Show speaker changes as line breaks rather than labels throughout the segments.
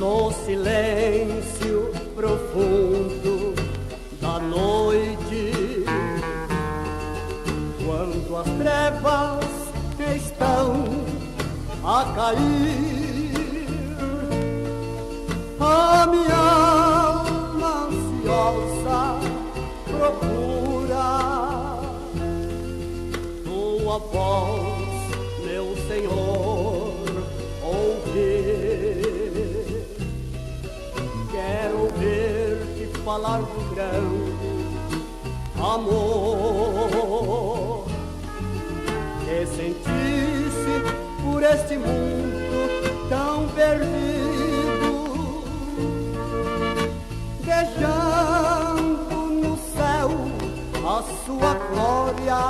No silêncio profundo da noite, quando as trevas estão a cair, a minha alma ansiosa procura tua voz, meu Senhor, ouvir. Quero ouvir-te falar do grande amor que sentisse por este mundo tão perdido, deixando no céu a sua glória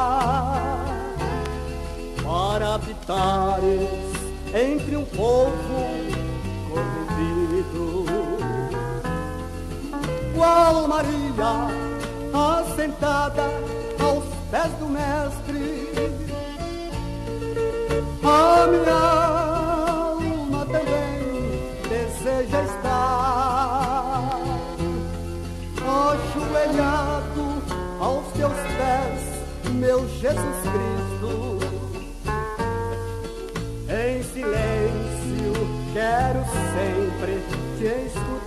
para habitares entre um povo corrompido. Qual Maria assentada aos pés do Mestre, a minha alma também deseja estar ajoelhado aos teus pés, meu Jesus Cristo. Em silêncio quero sempre te escutar.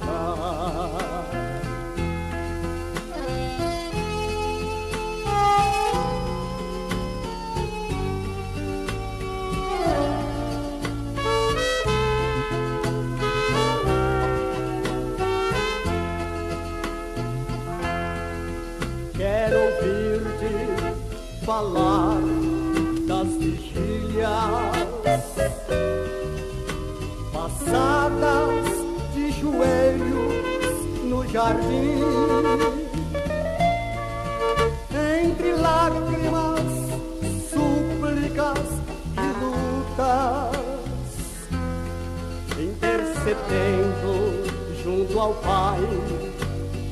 Quero ouvir-te falar das vigílias passadas de joelhos no jardim, entre lágrimas, súplicas e lutas, intercedendo junto ao Pai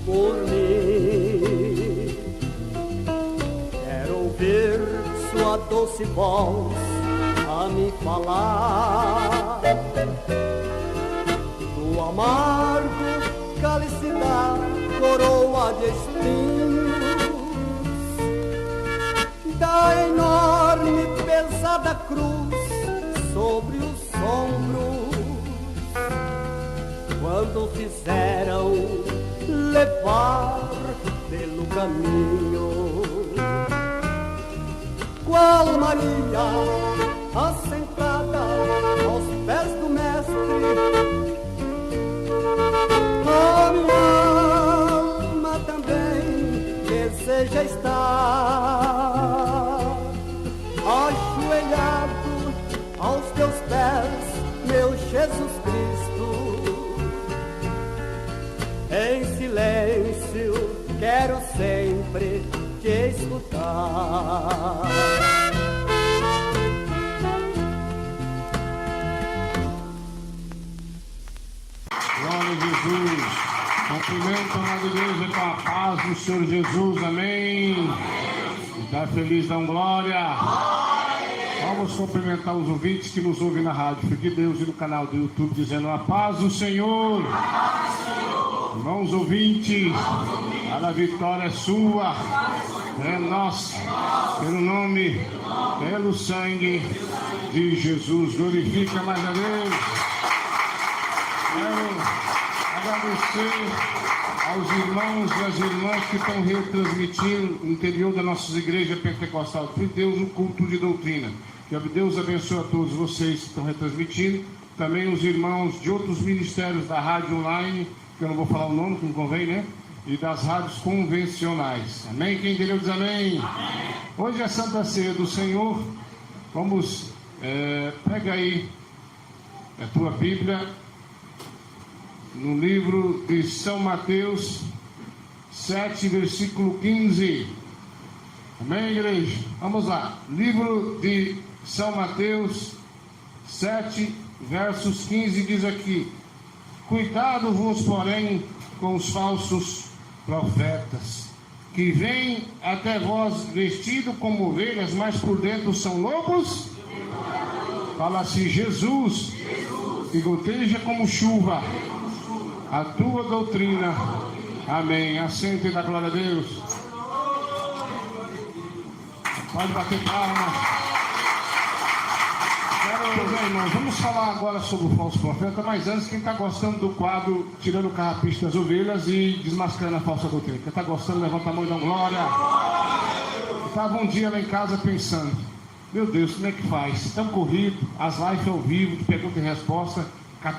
por mim. Ouvir sua doce voz a me falar do amargo cálice da coroa de espinhos, da enorme pesada cruz sobre os ombros, quando fizeram levar pelo caminho. Qual Maria assentada aos pés do Mestre, a minha alma também deseja estar ajoelhado aos teus pés, meu Jesus Cristo. Em silêncio quero sempre te escutar.
Glória a Jesus. Cumprimento na igreja com a paz do Senhor Jesus. Amém. Está feliz, dão glória. Vamos cumprimentar os ouvintes que nos ouvem na rádio Filho de Deus e no canal do YouTube, dizendo a paz do Senhor. Irmãos ouvintes, a vitória é sua, é nossa, pelo nome, pelo sangue de Jesus. Glorifica mais a Deus. Quero agradecer aos irmãos e às irmãs que estão retransmitindo no interior da nossa igreja pentecostal de Deus o culto de doutrina. Que Deus abençoe a todos vocês que estão retransmitindo, também os irmãos de outros ministérios da rádio online, que eu não vou falar o nome, que não convém, né? E das rádios convencionais. Amém? Quem entendeu diz amém? Amém. Hoje é Santa Ceia do Senhor. Vamos, pega aí a tua Bíblia, no livro de São Mateus 7, versículo 15. Amém, igreja? Vamos lá. Livro de São Mateus 7, versos 15, diz aqui: cuidado-vos, porém, com os falsos profetas, que vêm até vós vestidos como ovelhas, mas por dentro são lobos. Fala assim: Jesus, que goteja como chuva a tua doutrina. Amém. Assente na glória a Deus. Pode bater palmas. Irmãos, vamos falar agora sobre o falso profeta, mas antes, quem está gostando do quadro Tirando o Carrapicho das Ovelhas e Desmascarando a Falsa Doutrina? Quem está gostando, levanta a mão e dá glória. Eu estava um dia lá em casa pensando, meu Deus, como é que faz? Tão corrido, as lives ao vivo, de pergunta e resposta,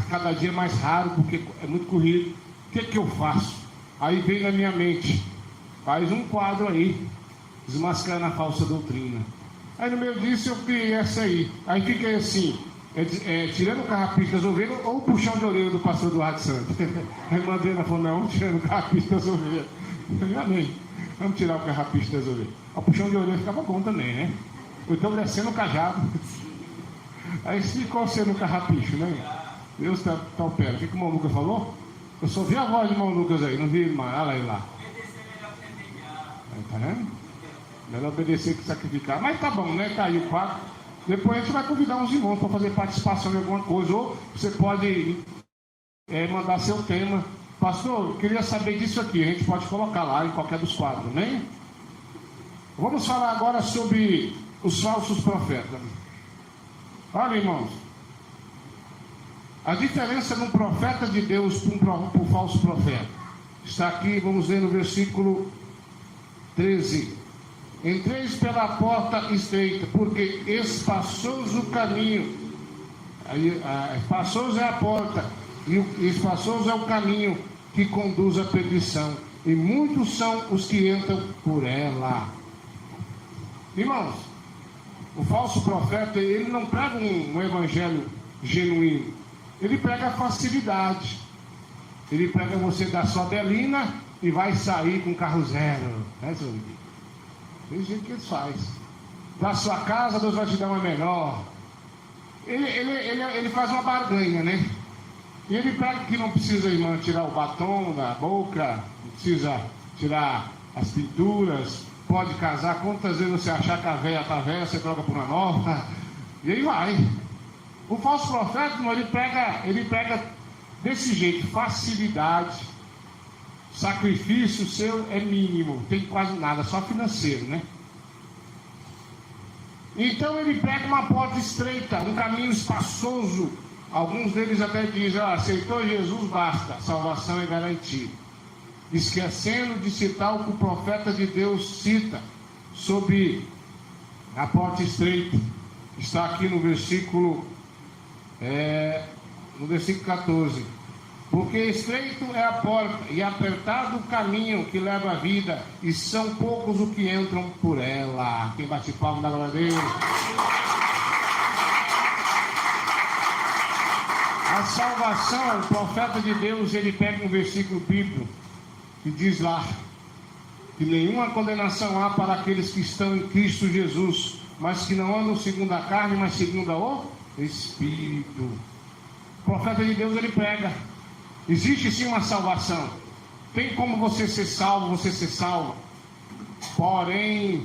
cada dia mais raro, porque é muito corrido. O que eu faço? Aí veio na minha mente, faz um quadro aí, Desmascarando a Falsa Doutrina. Aí no meio disso eu criei essa aí. Aí fica assim, tirando o carrapicho das ovelhas ou o puxão de orelha do pastor Eduardo Santos. Aí a Madalena falou, não, tirando o carrapicho das ovelhas. Amém. Vamos tirar o carrapicho das ovelhas. O puxão de orelha ficava bom também, né? Ou então descendo o cajado. Aí ficou sendo o carrapicho, né? Deus tá opera. O que o irmão Lucas falou? Eu só vi a voz do irmão Lucas aí, não vi irmão. Olha lá ele lá. Aí, tá vendo? Melhor obedecer que sacrificar. Mas tá bom, né? Tá aí o quadro. Depois a gente vai convidar uns irmãos para fazer participação em alguma coisa. Ou você pode mandar seu tema. Pastor, eu queria saber disso aqui. A gente pode colocar lá em qualquer dos quadros, né? Vamos falar agora sobre os falsos profetas. Olha, irmãos. A diferença de um profeta de Deus para um falso profeta está aqui, vamos ver no versículo 13. Entreis pela porta estreita, porque espaçoso o caminho, espaçoso é a porta, e espaçoso é o caminho que conduz à perdição, e muitos são os que entram por ela. Irmãos, o falso profeta, ele não prega um evangelho genuíno, ele prega facilidade, ele prega você dar sua belina e vai sair com carro zero, né, senhor? Tem jeito que eles fazem. Da sua casa, Deus vai te dar uma melhor. Ele faz uma barganha, né? E ele prega que não precisa, irmã, tirar o batom da boca, não precisa tirar as pinturas, pode casar. Quantas vezes você achar que a velha está velha, você troca por uma nova. E aí vai. O falso profeta, irmão, ele prega desse jeito, facilidade. Sacrifício seu é mínimo, tem quase nada, só financeiro, né? Então ele pega uma porta estreita, um caminho espaçoso. Alguns deles até dizem, aceitou Jesus, basta, salvação é garantida. Esquecendo de citar o que o profeta de Deus cita sobre a porta estreita. Está aqui no versículo 14. Porque estreito é a porta e apertado o caminho que leva à vida, e são poucos os que entram por ela. Quem bate palma da glória a Deus. A salvação, o profeta de Deus, ele pega um versículo bíblico que diz lá que nenhuma condenação há para aqueles que estão em Cristo Jesus, mas que não andam segundo a carne, mas segundo o Espírito. O profeta de Deus, ele prega. Existe sim uma salvação. Tem como você ser salvo. Porém,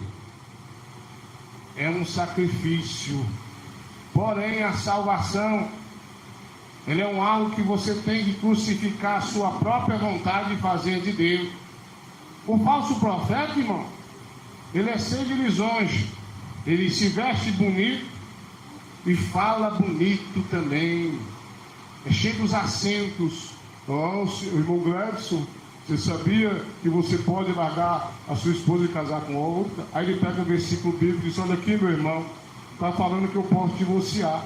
é um sacrifício. Porém, a salvação, ele é algo que você tem que crucificar a sua própria vontade e fazer de Deus. O falso profeta, irmão, ele é cheio de lisonje. Ele se veste bonito e fala bonito também. É cheio dos acentos. Irmão Gladson, você sabia que você pode largar a sua esposa e casar com outra? Aí ele pega um versículo bíblico e diz, olha aqui, meu irmão, está falando que eu posso divorciar.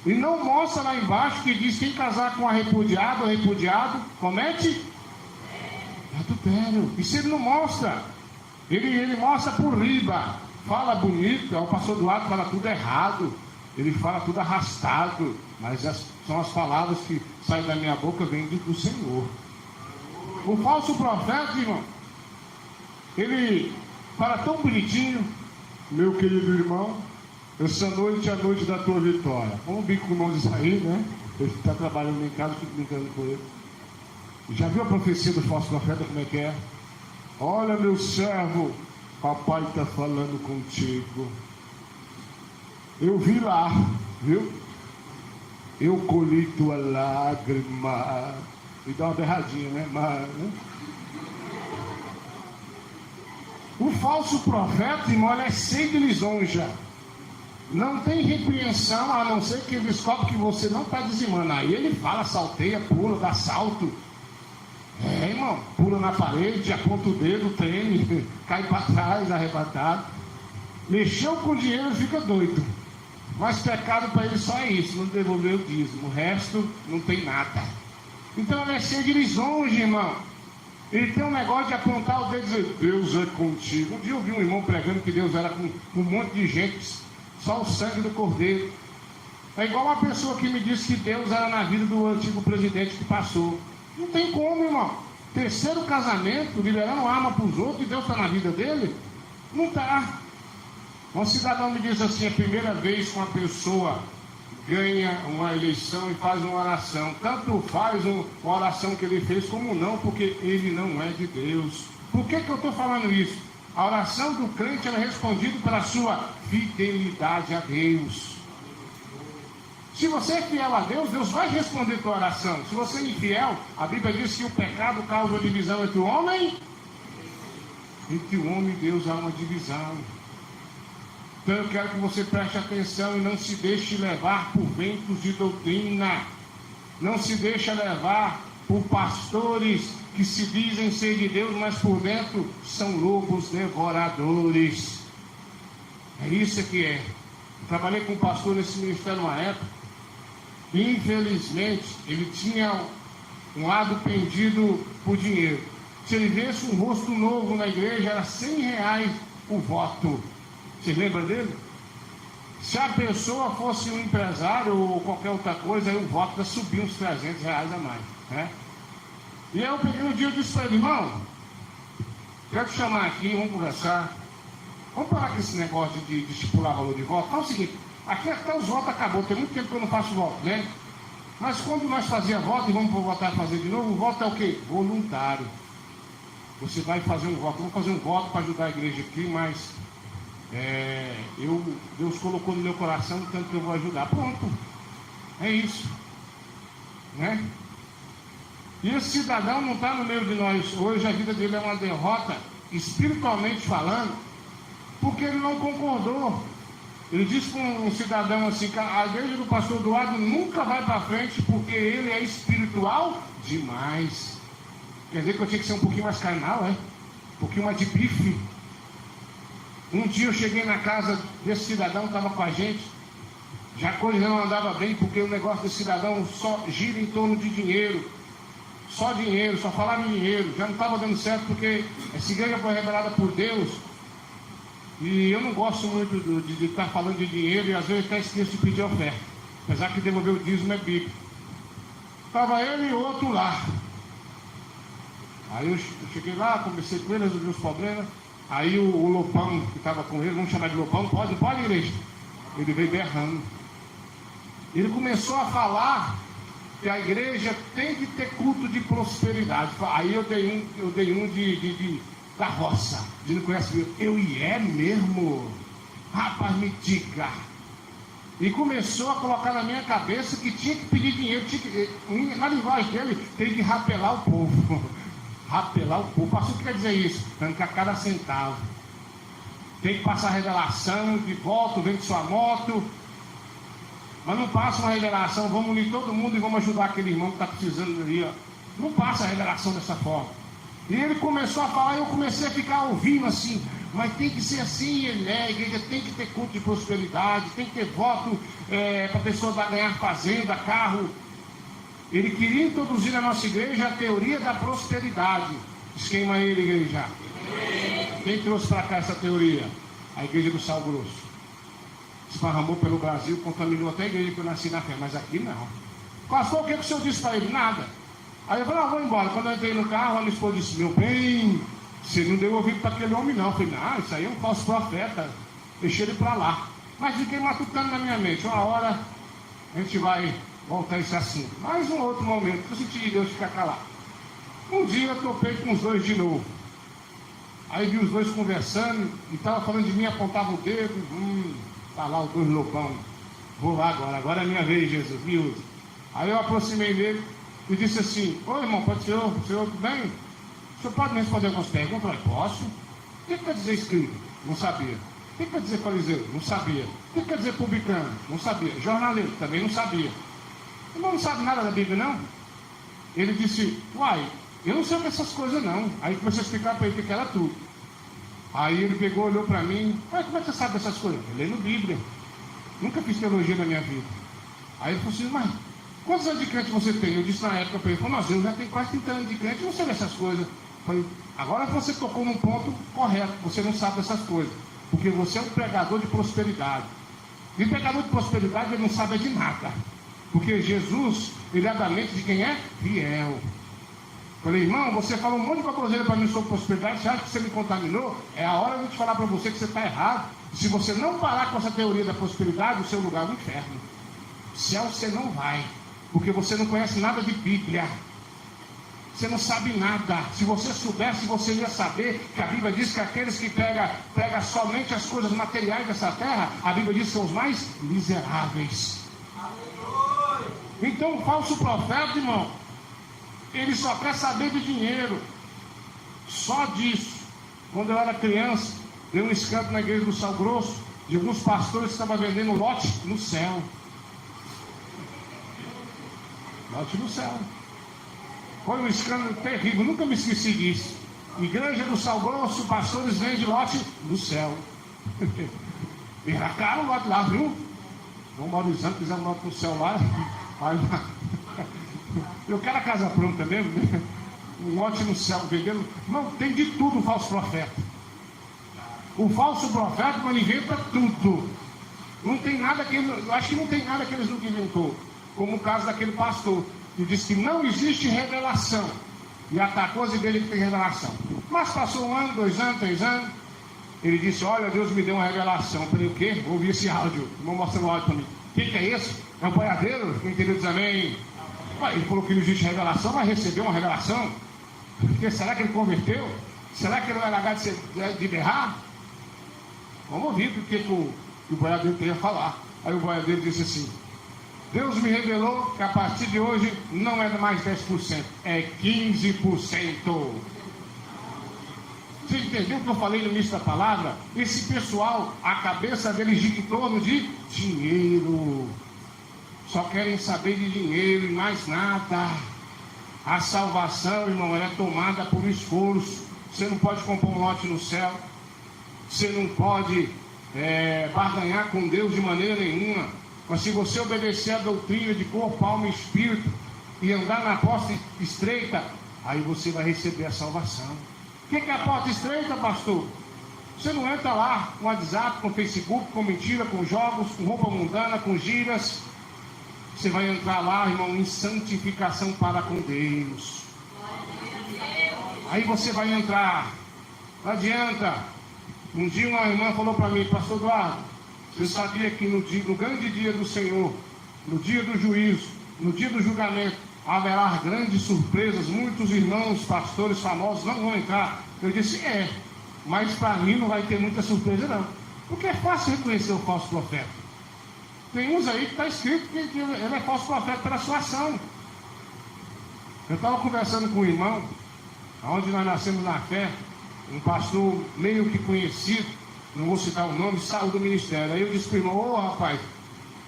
E não mostra lá embaixo que diz, quem casar com a repudiada ou repudiado, comete adultério. Isso ele não mostra. Ele mostra por riba. Fala bonito, o pastor Eduardo fala tudo errado. Ele fala tudo arrastado, mas são as palavras que saem da minha boca, vêm do Senhor. O falso profeta, irmão, ele fala tão bonitinho, meu querido irmão, essa noite é a noite da tua vitória. Vamos vir com o irmão Isaí, né? Ele está trabalhando em casa, fico brincando com ele. Já viu a profecia do falso profeta, como é que é? Olha, meu servo, papai está falando contigo. Eu vi lá, viu? Eu colhi tua lágrima. E dá uma berradinha, né? Mas, né? O falso profeta, irmão, ele é cheio de lisonja. Não tem repreensão, a não ser que ele descobre que você não está dizimando. Aí ele fala, salteia, pula, dá salto. Irmão, pula na parede, aponta o dedo, treme, cai para trás, arrebatado. Mexeu com o dinheiro, fica doido. Mas pecado para ele só é isso, não devolver o dízimo. O resto não tem nada. Então ele é cheio de lisonja, irmão. Ele tem um negócio de apontar o dedo e dizer, Deus é contigo. Um dia eu vi um irmão pregando que Deus era com um monte de gente, só o sangue do cordeiro. É igual uma pessoa que me disse que Deus era na vida do antigo presidente que passou. Não tem como, irmão. Terceiro casamento, liberando arma para os outros, e Deus está na vida dele? Não está. Um cidadão me disse assim, a primeira vez que uma pessoa ganha uma eleição e faz uma oração, tanto faz uma oração que ele fez como não, porque ele não é de Deus. Por que eu estou falando isso? A oração do crente é respondida pela sua fidelidade a Deus. Se você é fiel a Deus, Deus vai responder a tua oração. Se você é infiel, a Bíblia diz que o pecado causa divisão entre o homem. Entre o homem e Deus há uma divisão. Então eu quero que você preste atenção e não se deixe levar por ventos de doutrina. Não se deixe levar por pastores que se dizem ser de Deus, mas por dentro são lobos devoradores. É isso que é. Eu trabalhei com um pastor nesse ministério uma época. Infelizmente, ele tinha um lado pendido por dinheiro. Se ele visse um rosto novo na igreja, era R$100 o voto. Você lembra dele? Se a pessoa fosse um empresário ou qualquer outra coisa, aí o voto ia subir uns R$300 a mais, né? E eu peguei um dia e disse para ele, irmão, quero te chamar aqui, vamos conversar. Vamos parar com esse negócio de estipular valor de voto. Fala o seguinte, aqui até os votos acabou, tem muito tempo que eu não faço voto, né? Mas quando nós fazíamos voto e vamos voltar a fazer de novo, o voto é o quê? Voluntário. Você vai fazer um voto, vamos fazer um voto para ajudar a igreja aqui, mas Deus colocou no meu coração tanto que eu vou ajudar. Pronto. É isso. Né? E esse cidadão não está no meio de nós hoje, a vida dele é uma derrota, espiritualmente falando, porque ele não concordou. Ele disse para um cidadão assim, que a igreja do pastor Eduardo nunca vai para frente porque ele é espiritual demais. Quer dizer que eu tinha que ser um pouquinho mais carnal, um pouquinho mais de bife. Um dia eu cheguei na casa desse cidadão, estava com a gente, já a coisa não andava bem, porque o negócio desse cidadão só gira em torno de dinheiro, só falava em dinheiro, já não estava dando certo, porque essa igreja foi revelada por Deus, e eu não gosto muito de estar falando de dinheiro, e às vezes até esqueço de pedir oferta, apesar que devolver o dízimo é bíblico. Estava ele e o outro lá. Aí eu cheguei lá, conversei com ele, resolvi os problemas. Aí o Lopão, que estava com ele, vamos chamar de Lopão, pode, igreja? Ele veio berrando. Ele começou a falar que a igreja tem que ter culto de prosperidade. Aí eu dei um da roça. Ele não conhece, mesmo? Rapaz, me diga. E começou a colocar na minha cabeça que tinha que pedir dinheiro, na linguagem dele, tem que rapelar o povo. Rapelar o povo. Pastor, o que quer dizer isso? Arrancar cada centavo. Tem que passar a revelação de volta, vende sua moto. Mas não passa uma revelação, vamos unir todo mundo e vamos ajudar aquele irmão que está precisando ali. Ó. Não passa a revelação dessa forma. E ele começou a falar e eu comecei a ficar ouvindo assim. Mas tem que ser assim, a igreja tem que ter culto de prosperidade, tem que ter voto para a pessoa ganhar fazenda, carro. Ele queria introduzir na nossa igreja a teoria da prosperidade. Esquema ele, igreja. Quem trouxe para cá essa teoria? A igreja do Sal Grosso. Esparramou pelo Brasil, contaminou até a igreja que eu nasci na fé, mas aqui não. Pastor, o que o senhor disse para ele? Nada. Aí eu falei, vou embora. Quando eu entrei no carro, a minha esposa disse, meu bem, você não deu ouvido para aquele homem não. Eu falei, não, isso aí é um falso profeta. Deixei ele para lá. Mas fiquei matutando na minha mente. Uma hora a gente vai voltar esse assunto. Mais um outro momento, que eu senti Deus ficar calado. Um dia eu topei com os dois de novo. Aí vi os dois conversando, e estava falando de mim, apontava o dedo, tá lá os dois lobão. Vou lá agora é minha vez, Jesus, me usa. Aí eu aproximei dele, e disse assim: ô irmão, pode ser o senhor tudo bem? O senhor pode me responder algumas perguntas? Eu falei: posso. O que quer dizer escrito? Não sabia. O que quer dizer fariseu? Não sabia. O que quer dizer publicano? Não sabia. Jornaleiro? Também não sabia. O irmão não sabe nada da Bíblia, não? Ele disse: uai, eu não sei o que é essas coisas, não. Aí comecei a explicar para ele que era tudo. Aí ele pegou, olhou para mim: ué, como é que você sabe dessas coisas? Eu leio Bíblia. Nunca fiz teologia na minha vida. Aí ele falou assim: mas quantos anos de crente você tem? Eu disse na época para ele: mas eu já tenho quase 30 anos de crente, eu não sei dessas coisas. Eu falei: agora você tocou num ponto correto, você não sabe dessas coisas, porque você é um pregador de prosperidade. E o pregador de prosperidade, ele não sabe de nada, porque Jesus, ele é da mente de quem é fiel. Falei: irmão, você falou um monte de baboseira para mim sobre prosperidade, você acha que você me contaminou? É a hora de eu te falar para você que você está errado. Se você não parar com essa teoria da prosperidade, o seu lugar é o inferno. Céu você não vai, porque você não conhece nada de Bíblia. Você não sabe nada. Se você soubesse, você ia saber que a Bíblia diz que aqueles que pegam somente as coisas materiais dessa terra, a Bíblia diz que são os mais miseráveis. Então o falso profeta, irmão, ele só quer saber de dinheiro. Só disso. Quando eu era criança, deu um escândalo na igreja do Sal Grosso, de alguns pastores que estavam vendendo lote no céu. Lote no céu. Foi um escândalo terrível, nunca me esqueci disso. Igreja do Sal Grosso, pastores vendem lote no céu. Era caro o lote lá, viu? Vamos valorizando, fizemos lote no céu lá. Eu quero a casa pronta mesmo. Um lote no céu vendendo. Não, tem de tudo o falso profeta. O falso profeta, ele inventa tudo. Não tem nada que ele, eu acho que não tem nada que eles nunca inventou. Como o caso daquele pastor, que disse que não existe revelação. E atacou as igrejas que tem revelação. Mas passou 1 ano, 2 anos, 3 anos. Ele disse: olha, Deus me deu uma revelação. Eu falei: o quê? Vou ouvir esse áudio. Vou mostrar o áudio para mim. O que é isso? É um boiadeiro? Quem entendeu diz amém. Ele falou que não existe revelação, mas recebeu uma revelação. Porque será que ele converteu? Será que ele vai largar de berrar? Vamos ouvir o que o boiadeiro queria falar. Aí o boiadeiro disse assim: Deus me revelou que a partir de hoje não é mais 10%, é 15%. Você entendeu o que eu falei no início da palavra? Esse pessoal, a cabeça deles gira em torno de dinheiro. Só querem saber de dinheiro e mais nada. A salvação, irmão, ela é tomada por esforço. Você não pode comprar um lote no céu. Você não pode barganhar com Deus de maneira nenhuma. Mas se você obedecer a doutrina de corpo, alma e espírito e andar na porta estreita, aí você vai receber a salvação. O que é a porta estreita, pastor? Você não entra lá com WhatsApp, com Facebook, com mentira, com jogos, com roupa mundana, com gírias. Você vai entrar lá, irmão, em santificação para com Deus. Aí você vai entrar. Não adianta. Um dia uma irmã falou para mim: pastor Eduardo, você sabia que no grande dia do Senhor, no dia do juízo, no dia do julgamento, haverá grandes surpresas? Muitos irmãos, pastores famosos não vão entrar. Eu disse: mas para mim não vai ter muita surpresa não. Porque é fácil reconhecer o falso profeta. Tem uns aí que está escrito que ele é falso profeta pela sua ação. Eu estava conversando com um irmão, onde nós nascemos na fé, um pastor meio que conhecido, não vou citar o nome, saiu do ministério. Aí eu disse para o irmão: rapaz,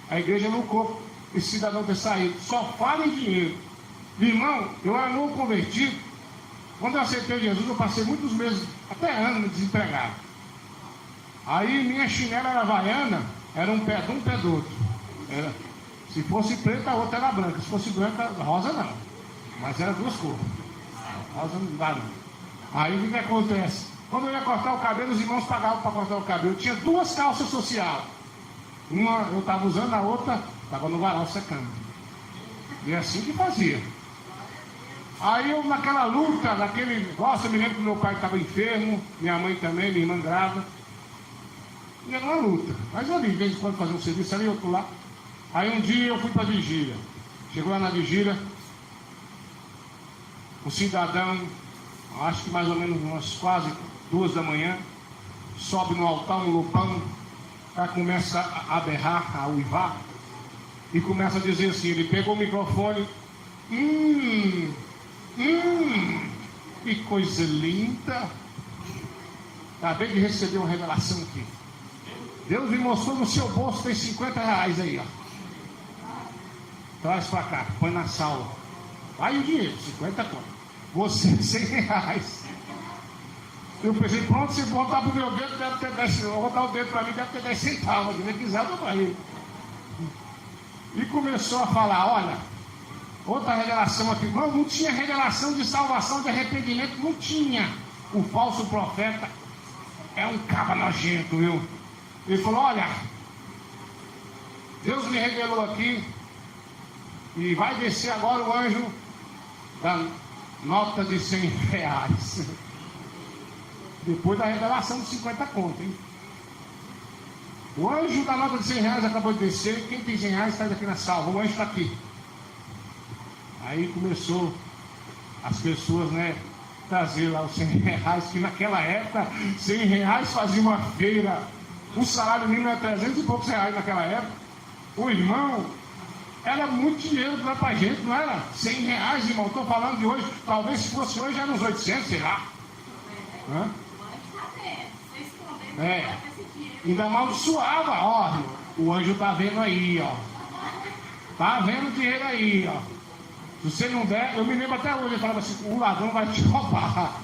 a igreja lucrou esse cidadão ter saído, só fala em dinheiro. Irmão, eu era novo convertido. Quando eu aceitei Jesus, eu passei muitos meses, até anos, desempregado. Aí minha chinela era havaiana, era um pé de um, pé do outro. Se fosse preta, a outra era branca. Se fosse branca, rosa não. Mas era duas cores. Rosa não dá não. Aí o que acontece? Quando eu ia cortar o cabelo, os irmãos pagavam para cortar o cabelo. Eu tinha 2 calças sociais. Uma eu estava usando, a outra estava no varal secando. E é assim que fazia. Aí eu, naquela luta, naquele negócio, eu me lembro que meu pai estava enfermo, minha mãe também, minha irmã grávida. E era uma luta. Mas eu ali, de vez em quando, fazer um serviço ali, outro lá. Aí um dia eu fui para a vigília. Chegou lá na vigília, o cidadão, acho que mais ou menos umas quase 2 da manhã, sobe no altar um lupão, começa a berrar, a uivar, e começa a dizer assim. Ele pegou o microfone Que coisa linda. Acabei de receber uma revelação aqui. Deus me mostrou no seu bolso, tem 50 reais aí, ó. Traz pra cá, põe na sala. Vai o dinheiro, 50 conto. Você, 100 reais. Eu pensei, pronto, se botar pro meu dedo, deve ter 10. Eu vou botar o dedo pra mim, deve ter 10 centavos. Se quiser, eu pra ele. E começou a falar, olha, outra revelação aqui. Não tinha revelação de salvação, de arrependimento, não tinha. O falso profeta é um caba nojento, viu? Ele falou, olha, Deus me revelou aqui e vai descer agora o anjo da nota de 100 reais. Depois da revelação de 50 contos, hein? O anjo da nota de 100 reais acabou de descer. Quem tem 100 reais sai daqui na sala. O anjo está aqui. Aí começou as pessoas, né, trazer lá os 100 reais, que naquela época 100 reais fazia uma feira. O salário mínimo era 300 e poucos reais naquela época. O irmão, era muito dinheiro pra gente, não era? 100 reais, irmão. Estou falando de hoje. Talvez se fosse hoje era uns 800, sei lá. Hã? É. Ainda amaldiçoava, ó. O anjo tá vendo aí, ó. Tá vendo o dinheiro aí, ó. Se você não der, eu me lembro até hoje, ele falava assim, o ladrão vai te roubar.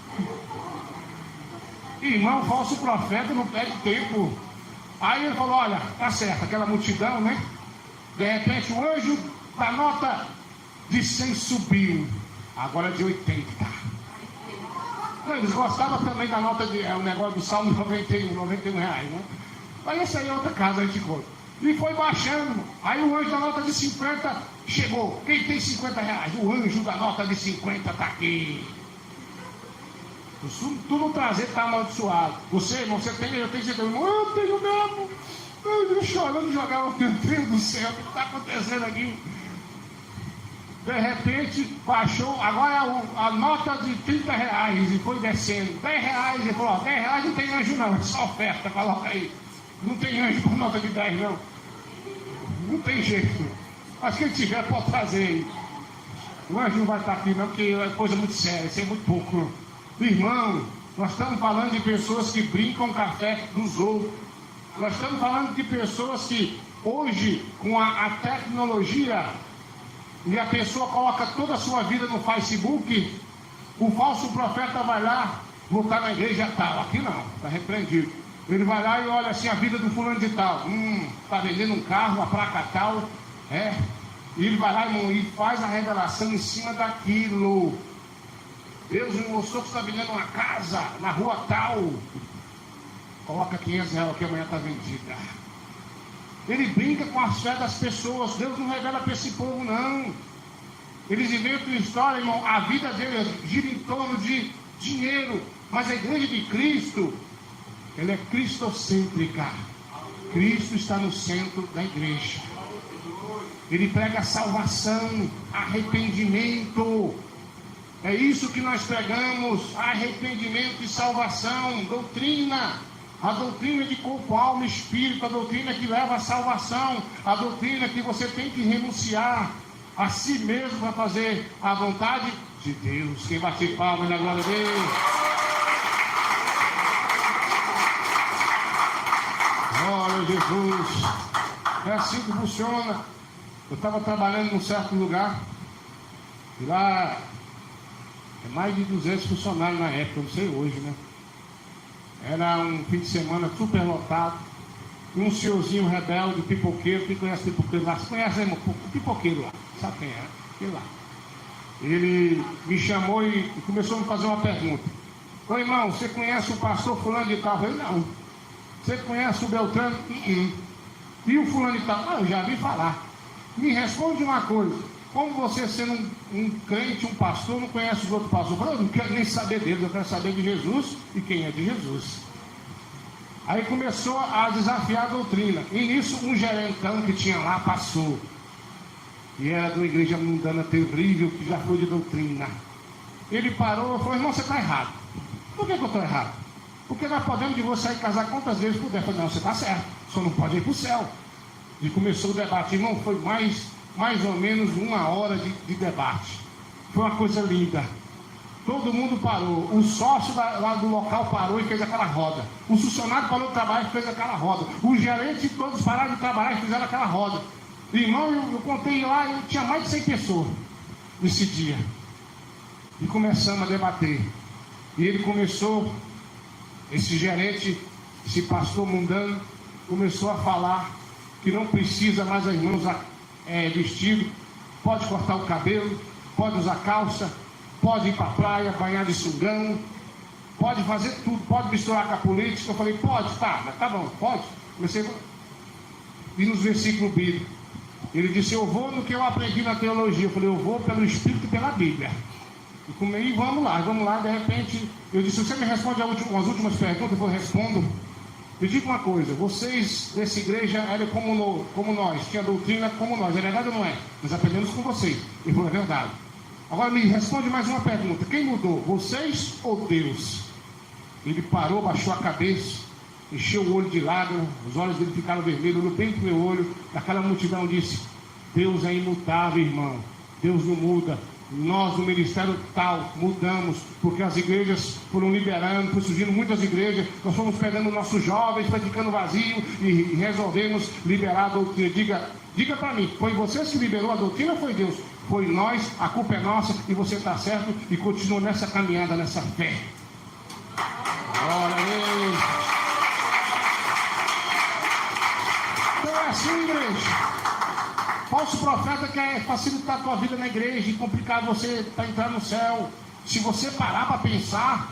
Irmão, falso profeta não perde tempo. Aí ele falou, olha, tá certo, aquela multidão, né? De repente o anjo da nota de 100 subiu. Agora é de 80. Eles gostavam também da nota de, o negócio do Salmo 91 reais, né? Mas essa aí é outra casa, a gente conta. E foi baixando. Aí o anjo da nota de 50 chegou. Quem tem 50 reais? O anjo da nota de 50 está aqui. Tu não trazer está amaldiçoado. Você, irmão, você tem, eu tenho certeza. Eu tenho mesmo. Eu chorando, jogava, meu Deus do céu, o que está acontecendo aqui? De repente, baixou, agora é a nota de 30 reais e foi descendo. 10 reais, ele falou, 10 reais não tem anjo não, é só oferta, coloca aí. Não tem anjo com nota de 10 não. Não tem jeito. Mas quem tiver pode trazer aí. O anjo não vai estar aqui não, porque é coisa muito séria, isso é muito pouco. Irmão, nós estamos falando de pessoas que brincam com a fé dos outros. Nós estamos falando de pessoas que hoje, com a tecnologia, e a pessoa coloca toda a sua vida no Facebook, o falso profeta vai lá, vou estar na igreja tal. Aqui não, está repreendido. Ele vai lá e olha assim a vida do fulano de tal. Está vendendo um carro, a placa tal. E ele vai lá, irmão, e faz a revelação em cima daquilo. Deus me mostrou que está vendendo uma casa na rua tal. Coloca 500 reais que amanhã está vendida. Ele brinca com a fé das pessoas. Deus não revela para esse povo, não. Eles inventam história, irmão. A vida deles gira em torno de dinheiro. Mas a igreja de Cristo, ela é cristocêntrica. Cristo está no centro da igreja. Ele prega salvação, arrependimento. É isso que nós pregamos: arrependimento e salvação, doutrina. A doutrina de corpo, alma e espírito, a doutrina que leva à salvação, a doutrina que você tem que renunciar a si mesmo para fazer a vontade de Deus. Quem bate palmas na glória a Deus? Glória a Jesus. É assim que funciona. Eu estava trabalhando num certo lugar, e lá é mais de 200 funcionários na época, não sei hoje, né? Era um fim de semana super lotado. E um senhorzinho rebelde, pipoqueiro. Quem conhece pipoqueiro lá? Você conhece o pipoqueiro lá? Sabe quem é? Aquele lá. Ele me chamou e começou a me fazer uma pergunta. Ô irmão, você conhece o pastor fulano de tal? Eu falei, não. Você conhece o Beltrano? E o fulano de tal? Não, eu já vi falar. Me responde uma coisa. Como você sendo um crente, um pastor, não conhece os outros pastores? Eu falei, eu não quero nem saber deles, eu quero saber de Jesus e quem é de Jesus. Aí começou a desafiar a doutrina. E nisso um gerentão que tinha lá passou. E era de uma igreja mundana terrível, que já foi de doutrina. Ele parou e falou, irmão, você está errado. Por que eu estou errado? Porque nós podemos de você sair casar quantas vezes puder. Eu falei, não, você está certo, só não pode ir para o céu. E começou o debate, irmão, foi mais mais ou menos 1 hora de debate. Foi uma coisa linda. Todo mundo parou. O sócio lá do local parou e fez aquela roda. O funcionário parou de trabalhar e fez aquela roda. Os gerentes todos pararam de trabalhar e fizeram aquela roda. Irmão, eu contei lá, eu tinha mais de 100 pessoas nesse dia. E começamos a debater. E ele começou, esse gerente, esse pastor mundano, começou a falar que não precisa mais as mãos vestido, pode cortar o cabelo, pode usar calça, pode ir para a praia, banhar de sungão, pode fazer tudo, pode misturar com a política. Eu falei, pode, tá bom, pode. Comecei a ir nos versículos bíblicos. Ele disse, eu vou no que eu aprendi na teologia. Eu falei, eu vou pelo Espírito e pela Bíblia. E vamos lá, de repente, eu disse, você me responde as últimas perguntas, eu respondo. Eu digo uma coisa, vocês dessa igreja eram como nós, tinha doutrina como nós, é verdade ou não é? Nós aprendemos com vocês. Ele falou, é verdade. Agora me responde mais uma pergunta, quem mudou, vocês ou Deus? Ele parou, baixou a cabeça, encheu o olho de lágrimas, os olhos dele ficaram vermelhos, olhou bem para o meu olho, aquela multidão disse, Deus é imutável, irmão, Deus não muda. Nós no ministério tal mudamos, porque as igrejas foram liberando, foi surgindo muitas igrejas, nós fomos pegando nossos jovens, foi ficando vazio e resolvemos liberar a doutrina. Diga para mim, foi vocês que liberou a doutrina ou foi Deus? Foi nós, a culpa é nossa e você está certo e continua nessa caminhada, nessa fé. Glória a Deus. Então é assim, igreja. Falso profeta quer facilitar a tua vida na igreja e complicar você para entrar no céu. Se você parar para pensar,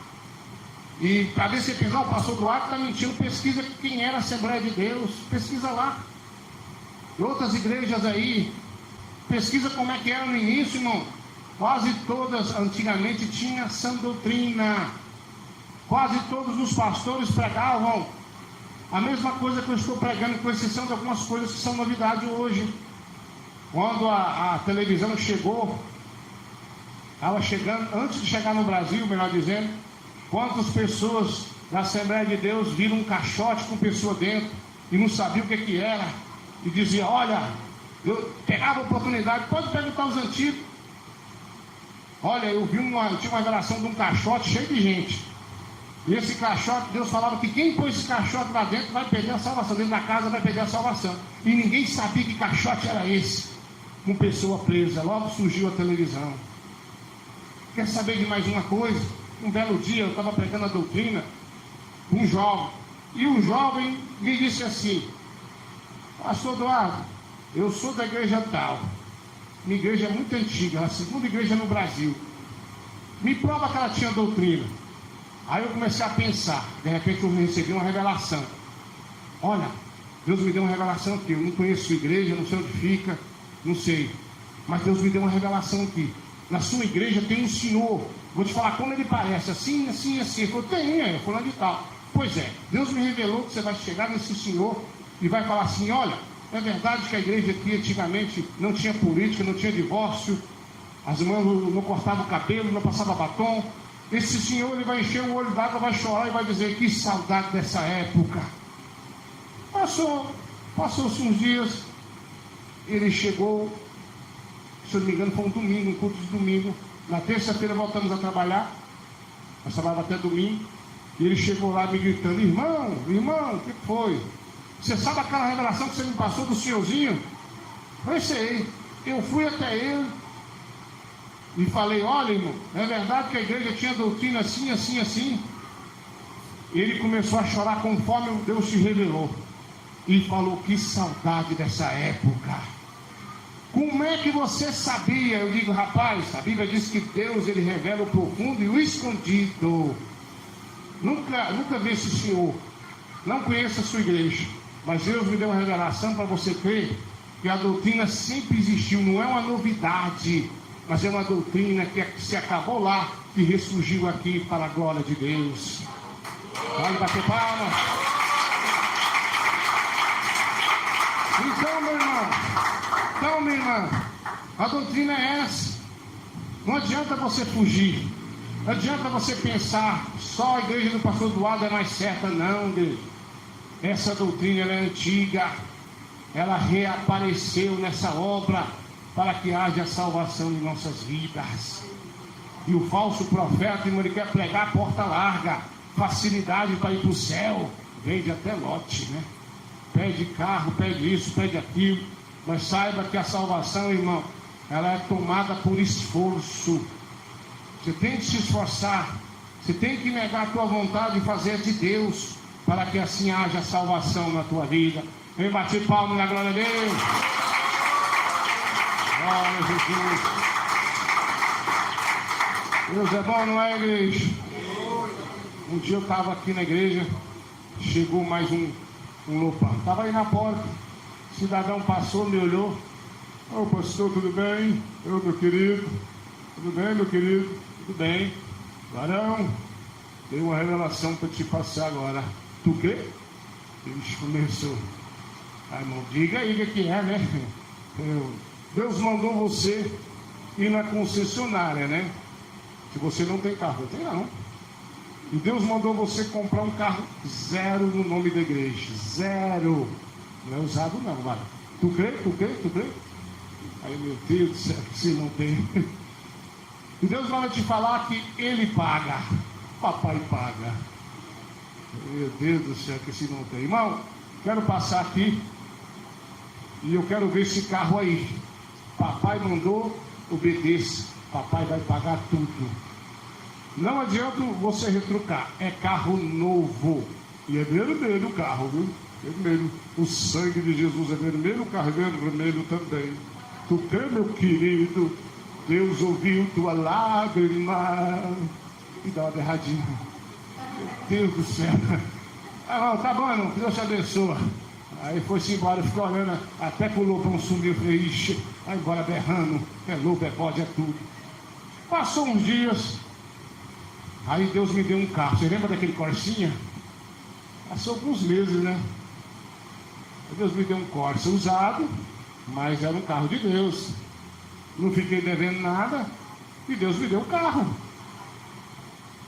e para ver se você pensar, o pastor Duarte está mentindo, pesquisa quem era a Assembleia de Deus, pesquisa lá. E outras igrejas aí, pesquisa como é que era no início, irmão. Quase todas antigamente tinham sã doutrina. Quase todos os pastores pregavam a mesma coisa que eu estou pregando, com exceção de algumas coisas que são novidade hoje. Quando a televisão chegou, estava chegando, antes de chegar no Brasil, melhor dizendo, quantas pessoas da Assembleia de Deus viram um caixote com pessoa dentro e não sabiam o que era, e dizia, olha, eu pegava a oportunidade, pode perguntar os antigos. Olha, eu tinha uma revelação de um caixote cheio de gente. E esse caixote, Deus falava que quem pôs esse caixote lá dentro vai perder a salvação, dentro da casa vai perder a salvação. E ninguém sabia que caixote era esse. Com pessoa presa, logo surgiu a televisão. Quer saber de mais uma coisa? Um belo dia eu estava pregando a doutrina, um jovem, e um jovem me disse assim, pastor Eduardo, eu sou da igreja tal, minha igreja é muito antiga, a segunda igreja no Brasil, me prova que ela tinha doutrina. Aí eu comecei a pensar, de repente eu recebi uma revelação, olha, Deus me deu uma revelação aqui, eu não conheço sua igreja, não sei onde fica, não sei, mas Deus me deu uma revelação aqui. Na sua igreja tem um senhor, vou te falar como ele parece, assim, assim, assim. Eu falei, tem, fulano de tal. Pois é, Deus me revelou que você vai chegar nesse senhor e vai falar assim, olha, é verdade que a igreja aqui antigamente não tinha política, não tinha divórcio, as irmãs não cortavam o cabelo, não passavam batom. Esse senhor, ele vai encher o olho d'água, vai chorar e vai dizer, que saudade dessa época. Passou-se uns dias, ele chegou, se eu não me engano foi um domingo, um culto de domingo. Na terça-feira voltamos a trabalhar, nós trabalhávamos até domingo, e ele chegou lá me gritando, irmão, o que foi? Você sabe aquela revelação que você me passou do senhorzinho? Eu sei, eu fui até ele e falei, olha irmão, é verdade que a igreja tinha doutrina assim, assim, assim? E ele começou a chorar conforme Deus se revelou. E falou, que saudade dessa época. Como é que você sabia? Eu digo, rapaz, a Bíblia diz que Deus, ele revela o profundo e o escondido. Nunca vi esse senhor, não conheço a sua igreja, mas Deus me deu uma revelação para você crer que a doutrina sempre existiu, não é uma novidade, mas é uma doutrina que se acabou lá e ressurgiu aqui para a glória de Deus. Pode bater palmas. Então, minha irmã, a doutrina é essa. Não adianta você fugir. Não adianta você pensar, só a igreja do pastor Eduardo é mais certa. Não, Deus. Essa doutrina ela é antiga. Ela reapareceu nessa obra para que haja salvação em nossas vidas. E o falso profeta, irmão, ele quer pregar a porta larga, facilidade para ir para o céu, vende até lote, né? Pede carro, pede isso, pede aquilo, mas saiba que a salvação, irmão, ela é tomada por esforço. Você tem que se esforçar, você tem que negar a tua vontade e fazer de Deus, para que assim haja salvação na tua vida. Vem bater palma na glória a Deus. Glória a Jesus. Deus é bom, não é, igreja? Um dia eu estava aqui na igreja, chegou mais um lopão. Estava aí na porta, o cidadão passou, me olhou. Ô pastor, tudo bem? Eu, meu querido. Tudo bem, meu querido? Tudo bem. Varão, tem uma revelação para te passar agora. Tu quê? Ele começou. Ah, irmão, diga aí o que é, né? Deus mandou você ir na concessionária, né? Se você não tem carro, eu tenho não. E Deus mandou você comprar um carro zero no nome da igreja. Zero. Não é usado não, vai. Tu crê? Tu crê? Tu crê? Aí, meu Deus do céu, se não tem. E Deus vai te falar que Ele paga. Papai paga. Meu Deus do céu, que se não tem. Irmão, quero passar aqui e eu quero ver esse carro aí. Papai mandou, obedeça. Papai vai pagar tudo. Não adianta você retrucar. É carro novo. E é vermelho o carro, viu? Vermelho. O sangue de Jesus é vermelho, o carro é vermelho também. Tu crê, meu querido? Deus ouviu tua lágrima. E dá uma berradinha. Meu Deus do céu. Ah, tá bom, irmão. Deus te abençoe. Aí foi-se embora, ficou olhando até que o lobão sumiu. Eu falei, ixi, vai embora berrando. É lobo, é bode, é tudo. Passou uns dias. Aí Deus me deu um carro. Você lembra daquele Corsinha? Passou alguns meses, né? Aí Deus me deu um Corsa usado, mas era um carro de Deus. Não fiquei devendo nada. E Deus me deu um carro.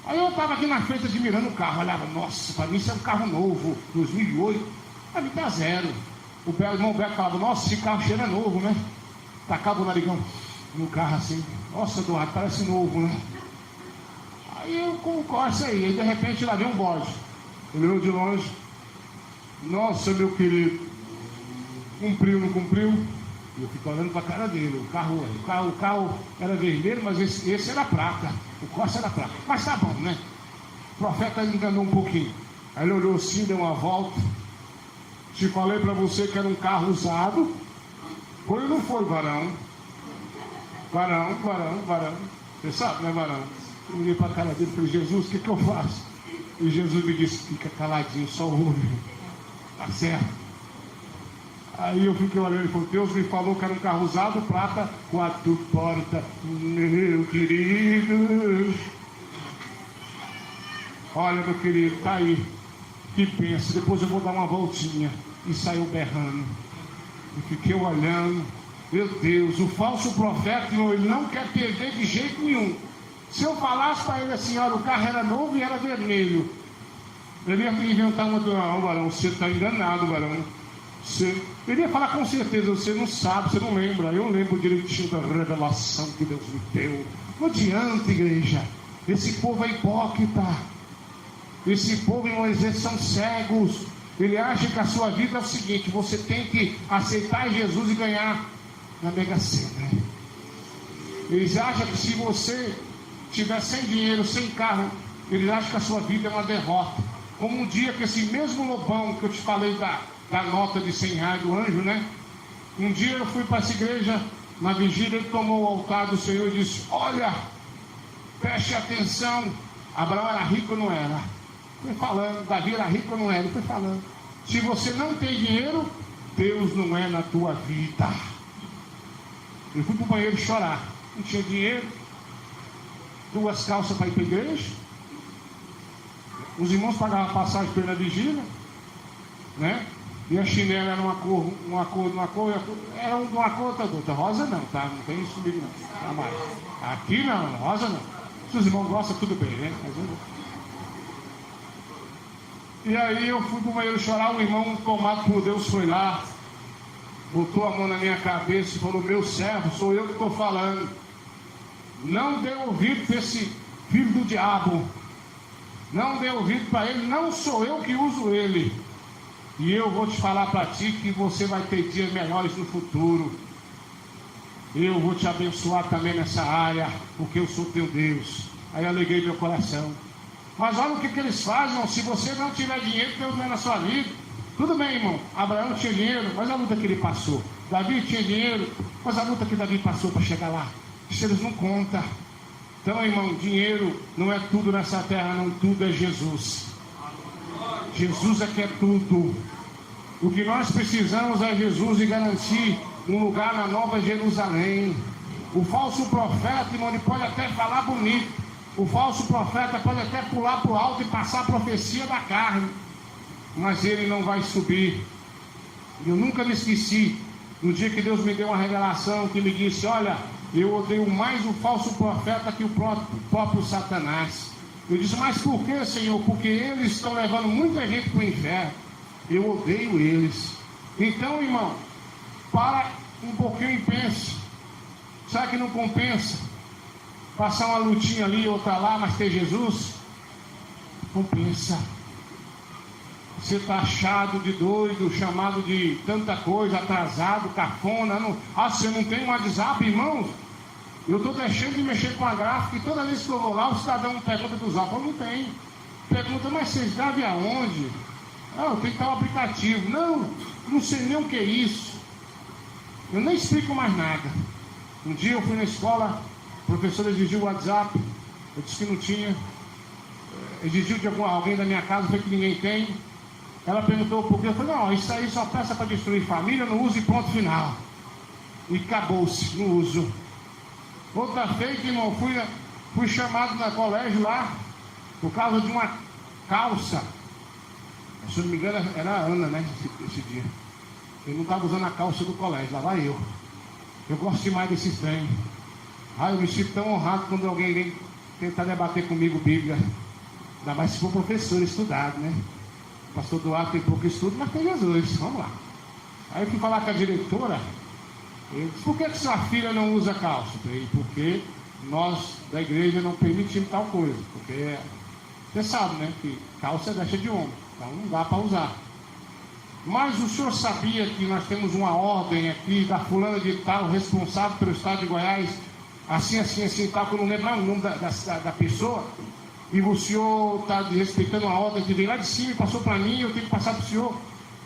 Aí eu estava aqui na frente admirando o carro. Olhava, nossa, para mim isso é um carro novo, 2008. Para mim tá zero. O irmão Beto falava, nossa, esse carro cheira novo, né? Tacava o narigão no carro assim. Nossa, Eduardo, parece novo, né? Aí eu com o Corsa aí de repente lá veio um bode. Ele olhou de longe. Nossa, meu querido. Cumpriu, não cumpriu? E eu fico olhando para a cara dele. O carro era vermelho, mas esse era prata. O Corsa era prata. Mas tá bom, né? O profeta enganou um pouquinho. Aí ele olhou assim, deu uma volta. Te falei para você que era um carro usado. Foi ou não foi, varão? Varão. Você sabe, né, varão? Eu olhei para a cara dele e falei, Jesus, o que eu faço? E Jesus me disse, fica caladinho, só ouve. Tá certo? Aí eu fiquei olhando e falei, Deus me falou que era um carro usado, prata, 4 portas, meu querido. Olha, meu querido, tá aí. Que pensa, depois eu vou dar uma voltinha. E saiu berrando. E fiquei olhando. Meu Deus, o falso profeta, ele não quer perder de jeito nenhum. Se eu falasse para ele assim, olha, o carro era novo e era vermelho, ele ia inventar uma do varão, você está enganado, varão. Ele ia falar com certeza, você não sabe, você não lembra. Eu lembro direitinho da revelação que Deus me deu. Não adianta, igreja. Esse povo é hipócrita. Esse povo, irmãos, eles são cegos. Ele acha que a sua vida é o seguinte, você tem que aceitar Jesus e ganhar na Mega Sena. Eles acham que se você tiver sem dinheiro, sem carro, eles acham que a sua vida é uma derrota. Como um dia que esse mesmo lobão que eu te falei da nota de 100 reais do anjo, né? Um dia eu fui para essa igreja, na vigília, ele tomou o altar do Senhor e disse, olha, preste atenção, Abraão era rico ou não era? Fui falando, Davi era rico ou não era? Fui falando, se você não tem dinheiro, Deus não é na tua vida. Eu fui para o banheiro chorar, não tinha dinheiro, 2 calças para ir para a igreja, os irmãos pagavam passagem pela vigília, né? E a chinela era uma cor, era de uma cor outra. Rosa não, tá? Não tem isso comigo não. Tá mais. Aqui não, rosa não. Se os irmãos gostam, tudo bem, né? E aí eu fui pro banheiro chorar, o irmão tomado por Deus foi lá. botou a mão na minha cabeça e falou: meu servo, sou eu que estou falando. Não dê ouvido para esse filho do diabo. Não dê ouvido para ele, não sou eu que uso ele. E eu vou te falar para ti que você vai ter dias melhores no futuro. Eu vou te abençoar também nessa área, porque eu sou teu Deus. Aí eu alegrei meu coração. Mas olha o que eles fazem, se você não tiver dinheiro, Deus não é na sua vida. Tudo bem, irmão, Abraão tinha dinheiro, mas a luta que ele passou. Davi tinha dinheiro, mas a luta que Davi passou para chegar lá. Isso eles não contam. Então, irmão, dinheiro não é tudo nessa terra, não, tudo é Jesus. Jesus é que é tudo. O que nós precisamos é Jesus e garantir um lugar na Nova Jerusalém. O falso profeta, irmão, ele pode até falar bonito. O falso profeta pode até pular para o alto e passar a profecia da carne, mas ele não vai subir. Eu nunca me esqueci no dia que Deus me deu uma revelação que me disse: olha, eu odeio mais o falso profeta que o próprio Satanás. Eu disse: mas por que, Senhor? Porque eles estão levando muita gente para o inferno. Eu odeio eles. Então, irmão, para um pouquinho e pense. Será que não compensa passar uma lutinha ali, outra lá, mas ter Jesus? Compensa. Você está achado de doido, chamado de tanta coisa, atrasado, cafona. Você não tem um WhatsApp, irmãos? Eu estou deixando de mexer com a gráfica e toda vez que eu vou lá, o cidadão me pergunta do Zap. Eu não tenho. Pergunta: mas vocês gravem aonde? Eu tenho que estar o aplicativo. Não sei nem o que é isso. Eu nem explico mais nada. Um dia eu fui na escola, o professor exigiu o WhatsApp, eu disse que não tinha. Exigiu de alguém da minha casa, foi que ninguém tem. Ela perguntou por quê. Eu falei: não, isso aí só peça para destruir família, não use, ponto final. E acabou-se, não uso. Outra feita, irmão, fui chamado no colégio lá, por causa de uma calça. Se não me engano, era a Ana, né, esse dia. Eu não estava usando a calça do colégio, lá vai eu. Eu gosto demais desse trem. Eu me sinto tão honrado quando alguém vem tentar debater comigo Bíblia. Ainda mais se for professor estudado, né? O pastor Duarte tem pouco estudo, mas tem Jesus. Vamos lá. Aí eu fui falar com a diretora. Eu disse: por que sua filha não usa calça? Eu falei: porque nós da igreja não permitimos tal coisa. Porque você sabe, né? Que calça deixa de homem. Então não dá para usar. Mas o senhor sabia que nós temos uma ordem aqui da fulana de tal, responsável pelo estado de Goiás, assim, tal, que eu não lembro o nome da pessoa, e o senhor está respeitando uma ordem que veio lá de cima e passou para mim, eu tenho que passar para o senhor.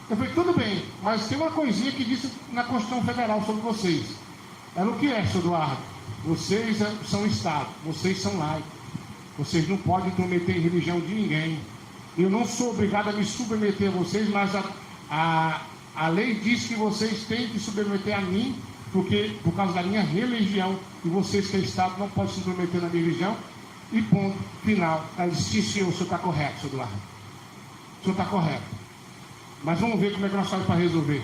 Eu falei: tudo bem, mas tem uma coisinha que disse na Constituição Federal sobre vocês. Ela: o que é, senhor Eduardo? Vocês são Estado, vocês são laicos, vocês não podem intrometer em religião de ninguém. Eu não sou obrigado a me submeter a vocês, mas a lei diz que vocês têm que submeter a mim, porque por causa da minha religião, e vocês que é Estado não podem se submeter na minha religião, e ponto, final. Ela disse: sim, senhor, o senhor está correto, senhor Eduardo. O senhor está correto. Mas vamos ver como é que nós fazemos para resolver.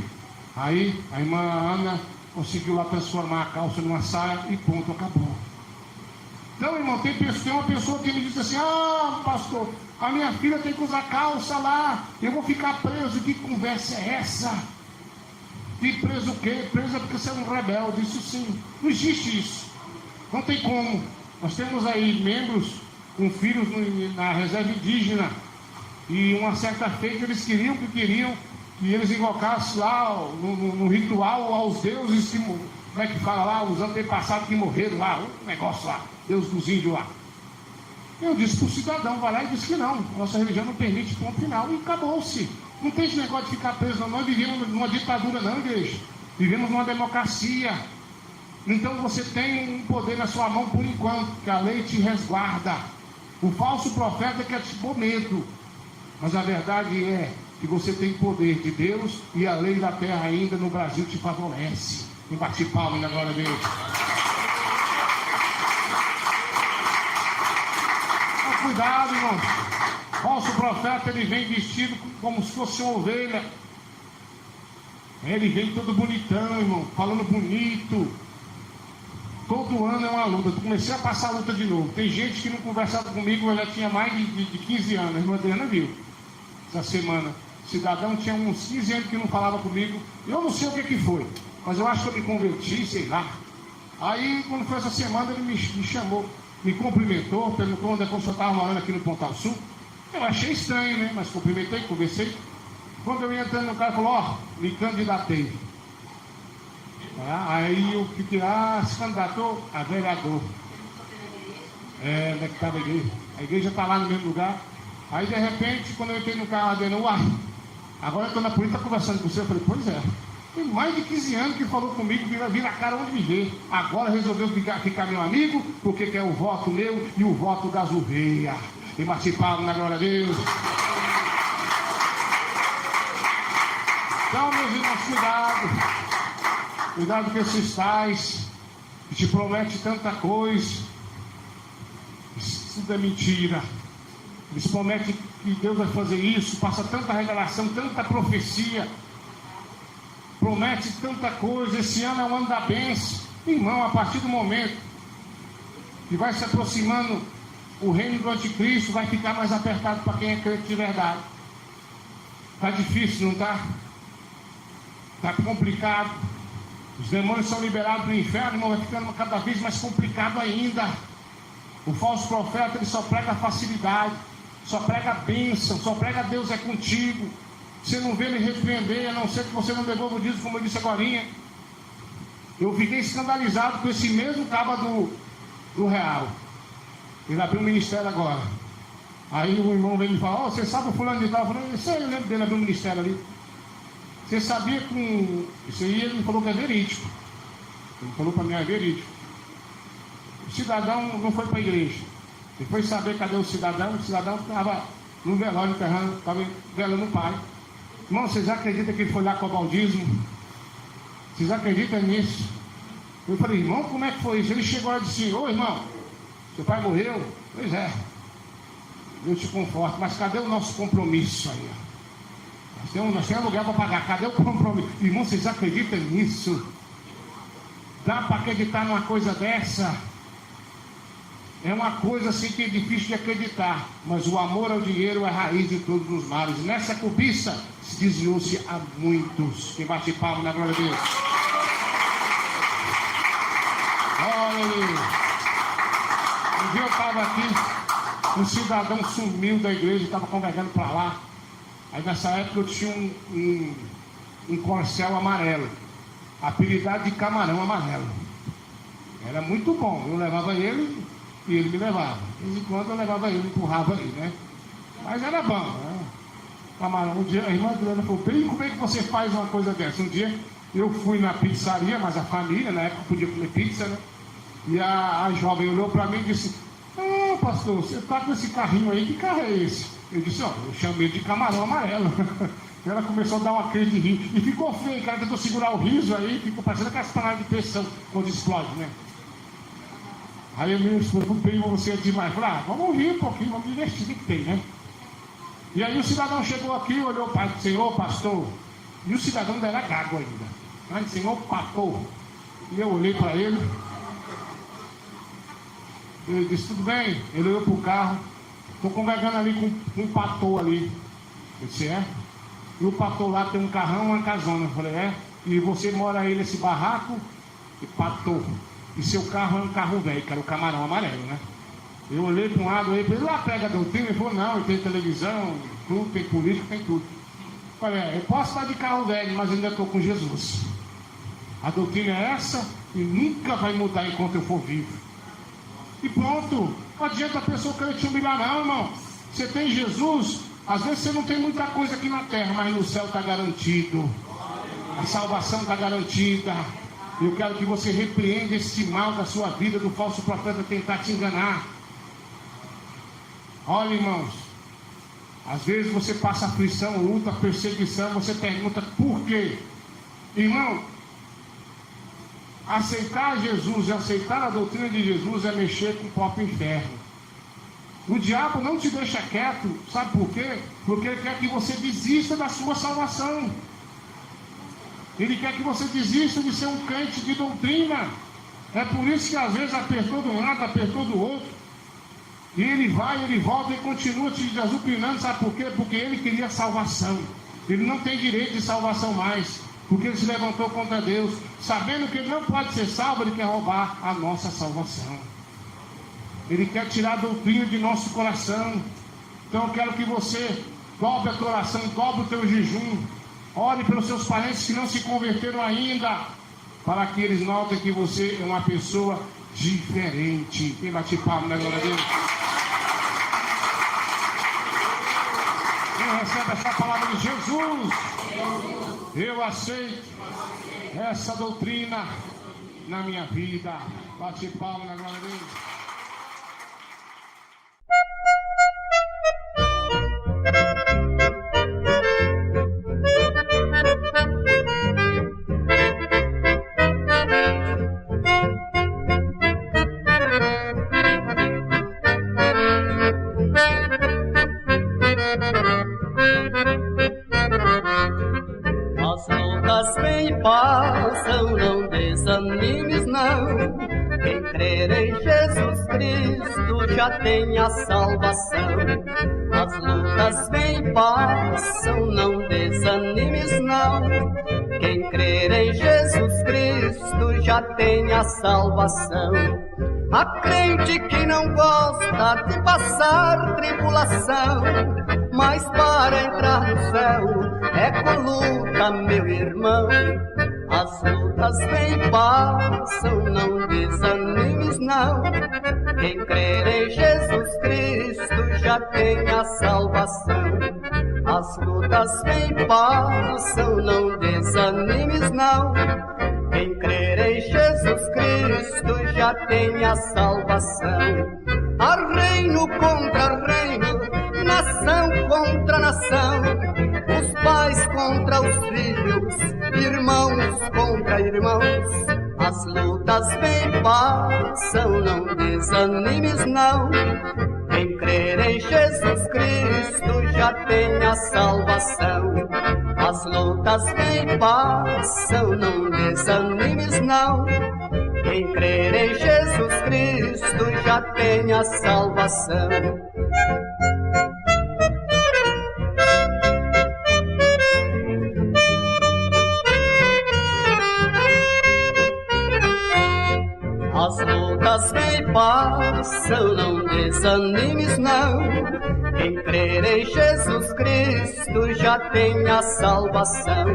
Aí a irmã Ana conseguiu lá transformar a calça numa saia e ponto, acabou. Então, irmão, tem uma pessoa que me disse assim: pastor, a minha filha tem que usar calça lá, eu vou ficar preso. Que conversa é essa? E preso o quê? Preso é porque você é um rebelde. Isso sim, não existe isso. Não tem como. Nós temos aí membros com filhos na reserva indígena, e uma certa feita eles queriam que eles invocassem lá no ritual aos deuses que, como é que fala lá, os antepassados que morreram lá, um negócio lá, Deus dos índios lá. Eu disse para o cidadão, vai lá e disse que não, nossa religião não permite, ponto final, e acabou-se. Não tem esse negócio de ficar preso, não. Nós vivemos numa ditadura, não, igreja. Vivemos numa democracia. Então você tem um poder na sua mão por enquanto, que a lei te resguarda. O falso profeta quer te pôr medo, mas a verdade é que você tem poder de Deus, e a lei da terra ainda no Brasil te favorece. Me bate palma na glória a Deus. Mas cuidado, irmão. Falso profeta, ele vem vestido como se fosse uma ovelha. Ele vem todo bonitão, irmão, falando bonito. Todo ano é uma luta. Comecei a passar a luta de novo. Tem gente que não conversava comigo, eu já tinha mais de 15 anos. A irmã Adriana viu essa semana. cidadão tinha uns 15 anos que não falava comigo. Eu não sei o que foi, mas eu acho que eu me converti, sei lá. Aí, quando foi essa semana, ele me chamou, me cumprimentou, perguntou onde é que eu estava morando aqui no Pontal Sul. Eu achei estranho, né? Mas cumprimentei, conversei. Quando eu ia entrando no carro, falou, ó, me candidatei. Aí eu fiquei, se candidatou a vereador. Onde é que estava a igreja? A igreja está lá no mesmo lugar. Aí de repente, quando eu entrei no carro lá dentro, agora eu estou na polícia conversando com você. Eu falei, pois é. Tem mais de 15 anos que falou comigo, vira a cara onde me vê. Agora resolveu ficar meu amigo, porque quer o voto meu e o voto da Zuveia. E participaram na glória a Deus. Então, meus irmãos, cuidado. Cuidado com esses tais que te prometem tanta coisa. Isso tudo é mentira. Eles prometem que Deus vai fazer isso, passa tanta revelação, tanta profecia, promete tanta coisa. Esse ano é o ano da bênção. Irmão, a partir do momento que vai se aproximando o reino do anticristo, vai ficar mais apertado para quem é crente de verdade. Está difícil, não está? Está complicado. Os demônios são liberados do inferno, irmão, vai ficando cada vez mais complicado ainda. O falso profeta, ele só prega facilidade, só prega bênção, só prega Deus é contigo. Você não vê ele repreender, a não ser que você não devolva o dízimo, como eu disse agorinha. Eu fiquei escandalizado com esse mesmo caba do Real. Ele abriu um ministério agora. Aí o irmão veio me falar, você sabe o fulano de tal? Eu falei, isso aí, eu lembro dele abrir um ministério ali. Você sabia com isso aí? Ele me falou que é verídico. Ele falou para mim, é verídico. O cidadão não foi para a igreja. Ele foi saber cadê o cidadão estava no velório enterrando, estava velando o pai. Irmão, vocês acreditam que ele foi lá cobrar o dízimo? Vocês acreditam nisso? Eu falei, irmão, como é que foi isso? Ele chegou lá e disse, ô irmão, seu pai morreu? Pois é. Deus te conforta, mas cadê o nosso compromisso aí? Nós temos lugar para pagar, cadê o compromisso? Irmão, vocês acreditam nisso? Dá para acreditar numa coisa dessa? É uma coisa assim que é difícil de acreditar, mas o amor ao dinheiro é a raiz de todos os males. Nessa cobiça se desviou-se a muitos. Quem bate palma na glória de Deus. Olha, um dia eu estava aqui, um cidadão sumiu da igreja, estava convergando para lá. Aí nessa época eu tinha um corcel amarelo, apelidado de camarão amarelo. Era muito bom, eu levava ele e ele me levava. De vez em quando eu levava ele, empurrava ele, né? Mas era bom, né? Camarão. Um dia a irmã Adriana falou, bem, como é que você faz uma coisa dessa? Um dia eu fui na pizzaria, mas a família, na época podia comer pizza, né? E a jovem olhou para mim e disse, pastor, você tá com esse carrinho aí, que carro é esse? Eu disse, eu chamei de camarão amarelo. Ela começou a dar uma crise de rir. E ficou feio, cara, tentou segurar o riso aí, ficou parecendo aquelas palavras de pressão quando explode, né? Aí eu me preocupei com você demais. Falei, vamos rir um pouquinho, vamos investir o que tem, né? E aí o cidadão chegou aqui, olhou para o senhor, pastor. E o cidadão ainda era gago ainda. Aí, senhor, pastor. E eu olhei para ele. Ele disse, tudo bem? Ele olhou para o carro. Estou conversando ali com um pator ali. Eu disse, é? E o pator lá tem um carrão e uma casona. Eu falei, é? E você mora aí nesse barraco? E pator. E seu carro é um carro velho, que era o camarão amarelo, né? Eu olhei para um lado, olhei para ele, lá pega a doutrina. Ele falou, não, tem televisão, tudo, tem política, tem tudo. Eu falei, eu posso estar de carro velho, mas ainda estou com Jesus. A doutrina é essa e nunca vai mudar enquanto eu for vivo. E pronto, não adianta a pessoa querer te humilhar não, irmão. Você tem Jesus, às vezes você não tem muita coisa aqui na terra, mas no céu está garantido. A salvação está garantida. Eu quero que você repreenda esse mal da sua vida, do falso profeta tentar te enganar. Olha, irmãos, às vezes você passa aflição, luta, perseguição, você pergunta por quê? Irmão, aceitar Jesus e aceitar a doutrina de Jesus é mexer com o próprio inferno. O diabo não te deixa quieto, sabe por quê? Porque ele quer que você desista da sua salvação. Ele quer que você desista de ser um crente de doutrina. É por isso que às vezes apertou de um lado, apertou do outro. E ele vai, ele volta e continua te azucrinando, sabe por quê? Porque ele queria salvação. Ele não tem direito de salvação mais, porque ele se levantou contra Deus, sabendo que ele não pode ser salvo. Ele quer roubar a nossa salvação. Ele quer tirar a doutrina de nosso coração. Então eu quero que você dobre a tua oração, dobre o teu jejum, ore pelos seus parentes que não se converteram ainda, para que eles notem que você é uma pessoa diferente. Quem bate palma, né, glória a Deus? Quem recebe essa palavra de Jesus? Eu aceito essa doutrina na minha vida. Bate palma, né, glória a Deus?
As lutas vêm e passam, não desanimes não. Quem crer em Jesus Cristo já tem a salvação. As lutas vêm e passam, não desanimes não. Quem crer em Jesus Cristo já tem a salvação. Há crente que não gosta de passar tribulação, mas para entrar no céu é com luta, meu irmão. As lutas vêm e passam, não desanimes não. Quem crer em Jesus Cristo já tem a salvação. As lutas vêm e passam, não desanimes não. Quem crer em Jesus Cristo já tem a salvação. Há reino contra reino, nação contra nação, os pais contra os filhos, irmãos contra irmãos. As lutas vêm e passam, não desanimes não. Quem crer em Jesus Cristo já tem a salvação. As lutas vêm e passam, não desanimes não. Quem crer em Jesus Cristo já tem a salvação. As lutas vêm e passam, não desanimes não. Quem crer em Jesus Cristo já tem a salvação.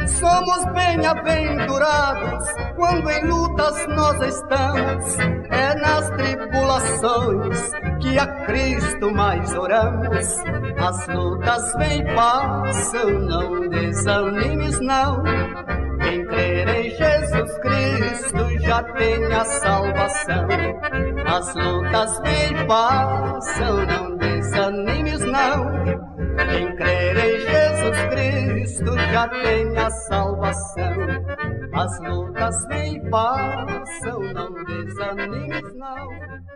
Somos bem-aventurados quando em lutas nós estamos. É nas tribulações que a Cristo mais oramos. As lutas vêm e passam, não desanimes não. Quem crer em Jesus Cristo já tem a salvação. As lutas vêm e passam, não desanimes não. Quem crer em Jesus Cristo já tem a salvação. As lutas vêm e passam, não desanimes não.